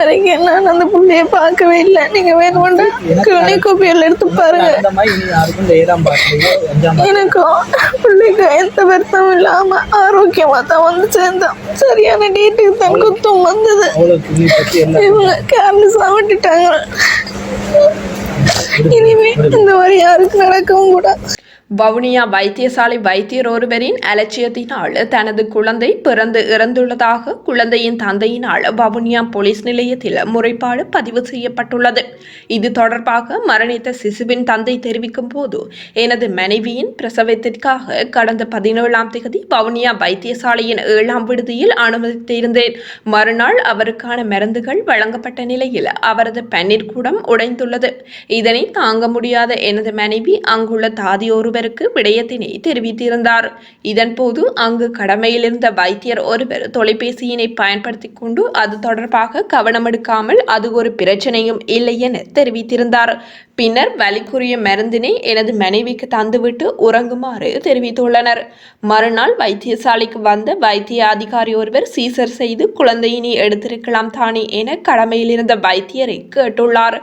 வரைக்கும் நான் அந்த பிள்ளைய பார்க்கவே இல்லை. நீங்க வேணும்னா கோப்பியல் எடுத்து பாருங்க. எனக்கும் பிள்ளைக்கு எந்த வருத்தமும் இல்லாம ஆரோக்கியமா தான் வந்து சேர்ந்தோம். சரியான டேட்டுக்கு தான் குத்தம் வந்தது. இவங்க கேர்லெஸ்ஸா விட்டுட்டாங்க. இனிமே இந்த மாதிரி யாருக்கு நடக்கவும் கூடாது. வவுனியா வைத்தியசாலை வைத்தியர் ஒருவரின் அலட்சியத்தினால் தனது குழந்தை பிறந்து இறந்துள்ளதாக குழந்தையின் தந்தையினால் வவுனியா போலீஸ் நிலையத்தில் முறைப்பாடு பதிவு செய்யப்பட்டுள்ளது. இது தொடர்பாக மரணித்த சிசுவின் தந்தை தெரிவிக்கும் போது, எனது மனைவியின் பிரசவத்திற்காக கடந்த 17ஆம் தேதி வவுனியா வைத்தியசாலையின் 7ஆம் விடுதியில் அனுமதித்திருந்தேன். மறுநாள் அவருக்கான மருந்துகள் வழங்கப்பட்ட நிலையில் அவரது பன்னீர் கூடம் உடைந்துள்ளது. இதனை தாங்க முடியாத எனது மனைவி அங்குள்ள தாதி ஒருவர் விடயத்தினை தெரிவித்திருந்தார். இதன்போது அங்கு கடமையில் இருந்த வைத்தியர் ஒருவர் தொலைபேசியினை பயன்படுத்திக் கொண்டு அது தொடர்பாக கவனம் எடுக்காமல் அது ஒரு பிரச்சனையும் இல்லை என தெரிவித்திருந்தார். பின்னர் வலிக்குரிய மருந்தினை எனது மனைவிக்கு தந்துவிட்டு உறங்குமாறு தெரிவித்துள்ளனர். மறுநாள் வைத்தியசாலைக்கு வந்த வைத்திய அதிகாரி ஒருவர் சீசர் செய்து குழந்தையினை எடுத்திருக்கலாம் தானே என கடமையில் இருந்த வைத்தியரை கேட்டுள்ளார்.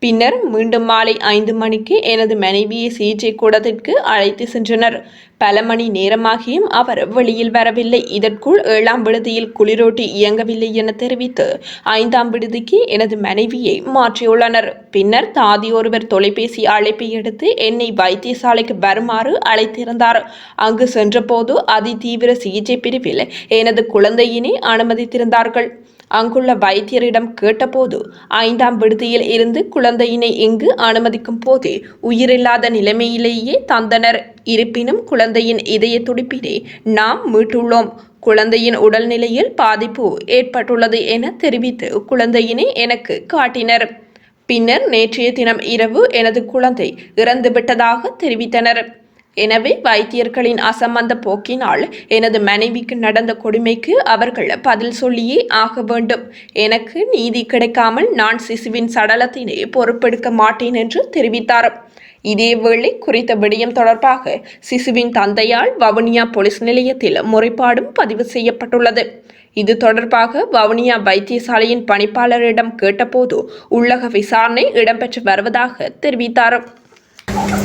பின்னர் மீண்டும் மாலை 5 மணிக்கு எனது மனைவியை சிகிச்சை கூடத்திற்கு அழைத்து சென்றனர். பல மணி நேரமாகியும் அவர் வெளியில் வரவில்லை. இதற்குள் 7ஆம் விடுதியில் குளிரோட்டி இயங்கவில்லை என தெரிவித்து 5ஆம் விடுதிக்கு எனது மனைவியை மாற்றியுள்ளனர். பின்னர் தாதி ஒருவர் தொலைபேசி அழைப்பை எடுத்து என்னை வைத்தியசாலைக்கு வருமாறு அழைத்திருந்தார். அங்கு சென்றபோது அதிதீவிர சிகிச்சை பிரிவில் எனது குழந்தையினை அனுமதித்திருந்தார்கள். அங்குள்ள வைத்தியரிடம் கேட்டபோது 5ஆம் விடுதியில் இருந்து குழந்தையினை இங்கு அனுமதிக்கும் போதே உயிரில்லாத நிலைமையிலேயே தந்தனர். இருப்பினும் குழந்தையின் இதய துடிப்பினை நாம் மீட்டுள்ளோம். குழந்தையின் உடல்நிலையில் பாதிப்பு ஏற்பட்டுள்ளது என தெரிவித்து குழந்தையினை எனக்கு காட்டினர். பின்னர் நேற்றைய தினம் இரவு எனது குழந்தை இறந்துவிட்டதாக தெரிவித்தனர். எனவே வைத்தியர்களின் அசம்பந்த போக்கினால் எனது மனைவிக்கு நடந்த கொடுமைக்கு அவர்கள் பதில் சொல்லியே ஆக வேண்டும். எனக்கு நீதி கிடைக்காமல் நான் சிசுவின் சடலத்தினை பொறுப்பெடுக்க மாட்டேன் என்று தெரிவித்தார். இதேவேளை குறித்த விடயம் தொடர்பாக சிசுவின் தந்தையால் வவுனியா போலீஸ் நிலையத்தில் முறைப்பாடும் பதிவு செய்யப்பட்டுள்ளது. இது தொடர்பாக வவுனியா வைத்தியசாலையின் பணிப்பாளரிடம் கேட்டபோது உள்ளக விசாரணை இடம்பெற்று வருவதாக தெரிவித்தார்.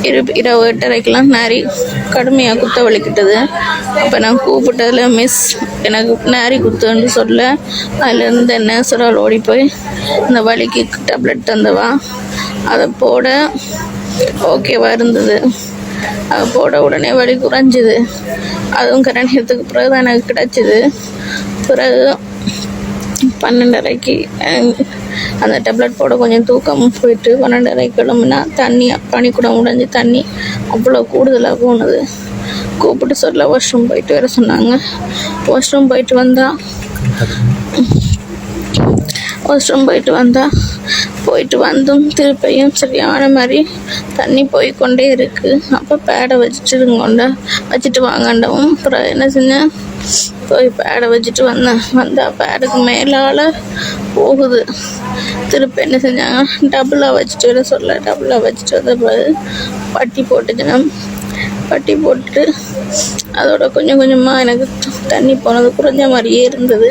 இரவு 8:30க்கெல்லாம் நாரி கடுமையாக குத்த வலிக்கிட்டது. அப்போ நான் கூப்பிட்டதில் மிஸ் எனக்கு நாரி குத்துன்னு சொல்ல அதுலேருந்து நேசரால் ஓடி போய் இந்த வலிக்கு டேப்லெட் தந்தவா அதை போட ஓகேவா இருந்தது. அதை போட உடனே வலி குறைஞ்சிது. அதுவும் கரணியத்துக்கு பிறகு தான் எனக்கு கிடச்சிது. பிறகு 12:30க்கு அந்த டேப்லெட் போட கொஞ்சம் தூக்கம் போயிட்டு 12:30க்கு கிளம்புனா தண்ணி பனிக்கூடம் உடைஞ்சி தண்ணி அவ்வளோ கூடுதலாக போனது. கூப்பிட்டு சொல்ல வாஷ்ரூம் போயிட்டு வர சொன்னாங்க. வாஷ்ரூம் போயிட்டு வந்தும் திருப்பியும் சரியான மாதிரி தண்ணி போய்கொண்டே இருக்குது. அப்போ பேடை வச்சுட்டு வாங்கண்டவும் அப்புறம் என்ன செஞ்சேன், போய் பேடை வச்சுட்டு வந்தால் பேடுக்கு மேலால் போகுது. திருப்பி என்ன செஞ்சாங்க, டபுளாக வச்சுட்டு வந்த பிறகு பட்டி போட்டுச்சுன்னா பட்டி போட்டுட்டு அதோட கொஞ்சம் கொஞ்சமாக எனக்கு தண்ணி போனது குறைஞ்ச மாதிரியே இருந்தது.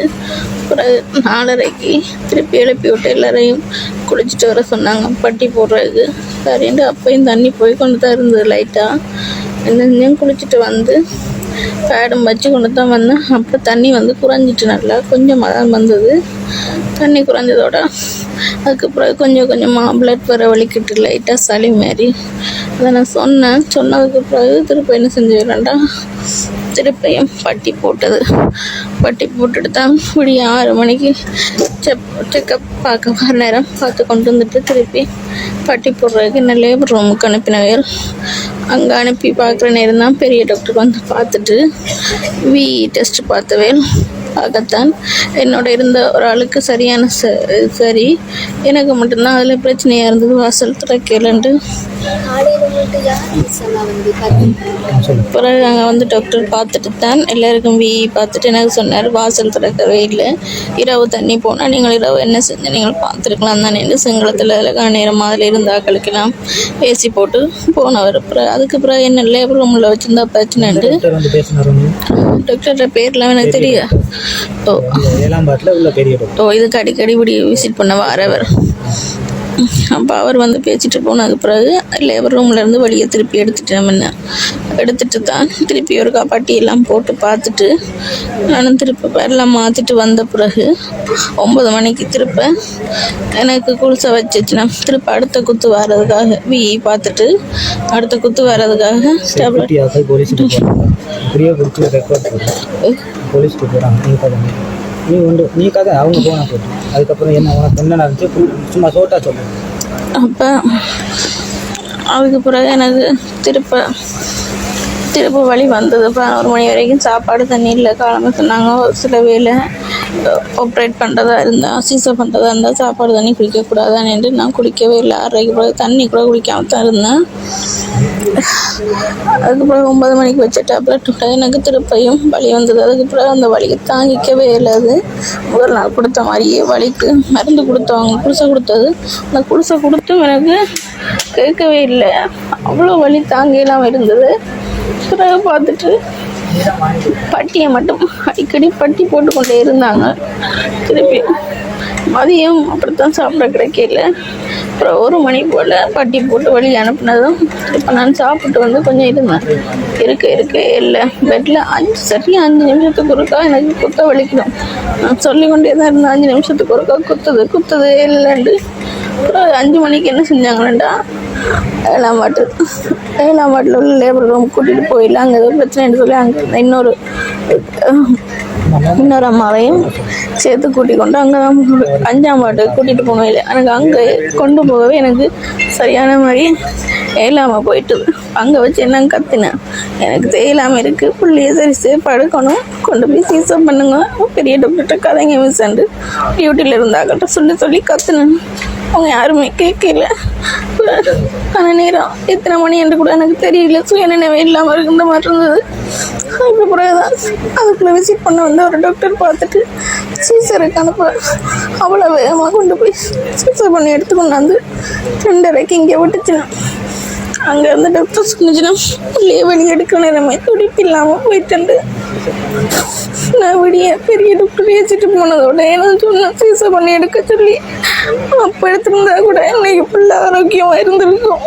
பிறகு 4:30க்கு திருப்பி எழுப்பி விட்டு எல்லாரையும் குளிச்சுட்டு வர சொன்னாங்க பட்டி போடுறதுக்கு. சரின்ட்டு அப்பையும் தண்ணி போய் கொண்டு தான் இருந்தது. லைட்டாக என்ன குளிச்சுட்டு வந்து பேடும் வச்சு கொண்டு தான் வந்தேன். அப்புறம் தண்ணி குறைஞ்சிட்டு நல்லா கொஞ்சமாக தான் வந்தது. தண்ணி குறைஞ்சதோட அதுக்கப்புறம் கொஞ்சம் கொஞ்சமாக பிளட் வர வலிக்கிட்டு லைட்டாக சளி மாரி அதை நான் சொன்னதுக்கு பிறகு திருப்பி என்ன செஞ்சுக்கிறேன்டா, திருப்பியும் பட்டி போட்டுட்டு தான் 6 மணிக்கு செக்கப் பார்க்க வர நேரம் பார்த்து கொண்டு வந்துட்டு திருப்பி பட்டி போடுறதுக்கு என்ன லேபர் ரூமுக்கு அனுப்பினவையல். அங்கே அனுப்பி பார்க்குற நேரம் தான் பெரிய டாக்டர் பார்த்துட்டு டெஸ்ட் பார்த்தவையல் பார்க்கத்தான் என்னோட இருந்த ஒரு ஆளுக்கு சரியான சரி எனக்கு மட்டும்தான் அதில் பிரச்சனையாக இருந்தது. வாசல் திறக்கலன்ட்டு பிறகு அங்கே டாக்டர் பார்த்துட்டு தான் எல்லாருக்கும் பார்த்துட்டு எனக்கு சொன்னார், வாசல் திறக்கவே இல்லை, இரவு தண்ணி போனால் நீங்கள் இரவு என்ன செஞ்சு நீங்கள் பார்த்துருக்கலாம் தானே என்று சிங்களத்தில் அதில் நேரம் அதில் இருந்த ஆக்களுக்கெல்லாம் ஏசி போட்டு போனவர். அதுக்கு பிறகு என்ன லேபர் ரூமில் வச்சுருந்தா பிரச்சனைண்டு டாக்டர் பேர்லாம் எனக்கு தெரியும். ஓ ஏலாம்பாட்டில் உள்ள பெரிய டாக்டர். ஓ இதுக்கு அடிக்கடி இப்படி விசிட் பண்ண வரவர். அப்போ அவர் வந்து பேசிட்டு போனது பிறகு லேபர் ரூம்லேருந்து வெளியே திருப்பி எடுத்துட்டு தான் திருப்பி ஒரு பட்டி எல்லாம் போட்டு பார்த்துட்டு நானும் திருப்ப எல்லாம் மாற்றிட்டு வந்த பிறகு 9 மணிக்கு திருப்ப எனக்கு குளிசை வச்சுச்சுன்னா திருப்ப அடுத்த குத்து வர்றதுக்காக பார்த்துட்டு அடுத்த குத்து வர்றதுக்காக டேப்லெட் போலீஸ்க்கு போகிறாங்க. இப்படியே கொடுத்து ரெக்கார்ட் போலீஸ்க்கு போகிறாங்க. நீ கதை அவங்க போனா போட்டு அதுக்கப்புறம் உனக்கு என்ன நடந்துச்சு சும்மா சோட்டா சொல்லு. அப்போ அதுக்கு பிறகு எனக்கு திருப்ப வழி வந்தது. 11 மணி வரைக்கும் சாப்பாடு தண்ணி இல்லை. காலமாக சொன்னாங்க ஒரு சில வேலை ஆப்ரேட் பண்ணுறதா இருந்தால் சீசர் பண்ணுறதா இருந்தால் சாப்பாடு தண்ணி குடிக்கக்கூடாதான்னு என்று நான் குடிக்கவே இல்லை. 6:30க்கு பிறகு தண்ணி கூட குடிக்காமல் தான் இருந்தேன். அதுக்கு பிறகு 9 மணிக்கு வச்ச டேப்லெட் எனக்கு திருப்பையும் வலி வந்தது. அதுக்கு பிறகு அந்த வலிக்கு தாங்கிக்கவே இல்லாது முதல் நாள் கொடுத்த மாதிரியே வலிக்கு மருந்து கொடுத்தவங்க குளிசை கொடுத்தது. அந்த குளிசை கொடுத்தும் எனக்கு கேட்கவே இல்லை. அவ்வளோ வலி தாங்கலாம் இருந்தது. பிறகு பார்த்துட்டு பட்டியை மட்டும் அடிக்கடி பட்டி போட்டுக்கொண்டே இருந்தாங்க. திருப்பி மதியம் அப்படித்தான் சாப்பிட கிடைக்கல. அப்புறம் 1 மணி போல் பட்டி போட்டு வழி அனுப்புனதும் இப்போ நான் சாப்பிட்டு வந்து கொஞ்சம் இருந்தேன். இருக்க இல்லை பெட்டில் 5 நிமிஷத்துக்கு ஒருக்கா எனக்கு குத்த வலிக்கணும். நான் சொல்லிக்கொண்டே தான் இருந்தேன் 5 நிமிஷத்துக்கு ஒருக்கா குத்துது இல்லைண்டு. அப்புறம் 5 மணிக்கு என்ன செஞ்சாங்கன்னா ஏழாம் வாட்டில் உள்ள லேபர் ரூம் கூட்டிகிட்டு போயிடலாம். அங்கே ஏதோ பிரச்சனைன்னு சொல்லி அங்கே இன்னொரு அம்மாவையும் சேர்த்து கூட்டிக் கொண்டு அங்கே தான் 5ஆம் வார்டுக்கு கூட்டிகிட்டு போனோம். இல்லை எனக்கு அங்கே கொண்டு போகவே எனக்கு சரியான மாதிரி ஏலாமல் போயிட்டுது. அங்கே வச்சு என்ன கத்தினேன், எனக்கு தேயிலாமல் இருக்குது, புள்ளியை சரி சேஃபாக எடுக்கணும், கொண்டு போய் சீசப் பண்ணுங்க, பெரிய டாக்டர்கிட்ட கதைங்க மிஸ்ஸாண்டு டியூட்டியில் இருந்தாக்கிட்ட சொல்லி கத்துனேன். அவங்க யாருமே கேட்கல. அந்த நேரம் எத்தனை மணி என்று கூட எனக்கு தெரியல. சுயநினைவே இல்லாமல் இருக்கின்ற மாதிரி இருந்தது. அதுக்கு பிறகுதான் அதுக்குள்ளே விசிட் பண்ண வந்து ஒரு டாக்டர் பார்த்துட்டு சீசருக்கு அனுப்ப அவ்வளோ வேகமாக கொண்டு போய் சீசர் பண்ணி எடுத்துக்கொண்டாந்து 2:30க்கு இங்கே விட்டுச்சுன்னா அங்கே இருந்து டாக்டர் சொன்னிச்சுன்னா உள்ளே வெளியே எடுக்க நேரமே துடிப்பு இல்லாமல் போயிட்டு நான் வெளியே பெரிய டாக்டர் ஏற்றிட்டு போனதோட என்ன சொன்னேன் சீசர் பண்ணி எடுக்க சொல்லி அப்போ எடுத்துருந்தா கூட இன்னைக்கு ஃபுல்லாக ஆரோக்கியமாக இருந்திருக்கும்.